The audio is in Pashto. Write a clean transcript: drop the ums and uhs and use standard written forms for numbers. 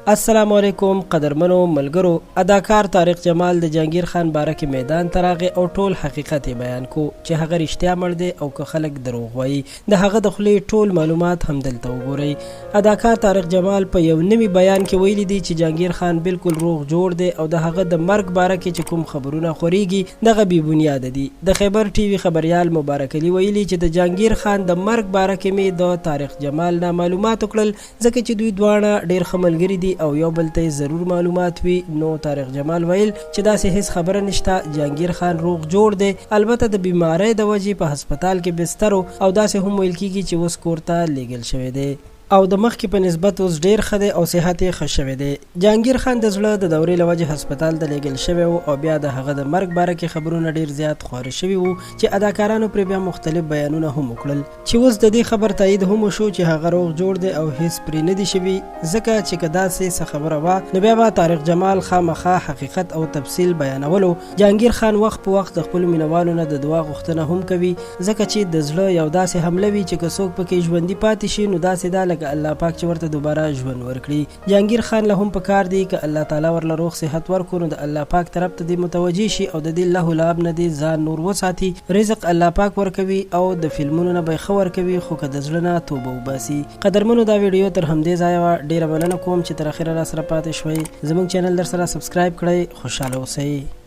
السلام علیکم قدرمنو ملګرو. اداکار طارق جمال د جهانگیر خان باره کې میدان ته راغی او ټول حقیقت بیان کو چې هغه رښتیا مړ دی او که خلک دروغ وایي. د هغه د خولې ټول معلومات هم دلته وګورئ. اداکار طارق جمال په یو نوي بیان کې ویلي دی چې جهانگیر خان بالکل روغ جوړ دی او د هغه د مرګ باره کې چې کوم خبرونه خوريږي دغه بې بنیاده دي. د خیبر ټي وي خبريال مبارک علي ویلي چې د جهانگیر خان د مرګ باره کې مې د طارق جمال نه معلومات وکړل ځکه چې دوی دواړه ډېر ښه ملګري دي او یو بل ته ضرور معلومات وي. نو طارق جمال ویل چې داسې هیڅ خبره نشته. جهانگیر خان روغ جوړ دی، البته د بیماری د وجې په هسپتال کې بستر او داسې هم ویل کیږي چې اوس کور ته لیږل شوی دی او د مخکې په نسبت اوس ډیر ښه دی او صحت یې ښه شوی دی. جهانگیر خان د زړه د دورې له وجې هسپتال ته لیږل شوی او بیا د هغه د مرګ باره کې خبرونه ډیر زیات خواره شوي وو چې اداکارانو پرې بیا مختلف بیانونه هم وکړل چې اوس د دې خبر تایید هم وشو چې هغه روغ جوړ دی او هیڅ پرې نه دي شوي، ځکه چې که داسې څه خبره وه نو بیا به طارق جمال خامخا حقیقت او تفصیل بیانولو. جهانگیر خان وخت په وخت د خپلو مینوالو نه د دعا غوښتنه هم کوي، ځکه چې د زړه یو داسې حمله وي چې که څوک پکې ژوندي پاتې شي نو داسې ده لکه الله پاک چې ورته دوباره ژوند ورکړي. جهانگیر خان له هم په کار دی که الله تعالی ورله روغ صحت ورکړو نو د الله پاک طرف ته دې متوجه شي او د دې له لعب نه دې ځان نور وساتي. رزق الله پاک ورکوي او د فلمونو نه به ښه ورکوي، خو که د زړه نه توبه وباسي. قدرمنو دا ویډیو تر همدې ځایه ډیره مننه کوم چې تر اخره را سره پاتې شوئ. زموږ چینل در سره سبسکرایب کړئ. خوشحاله اوسئ.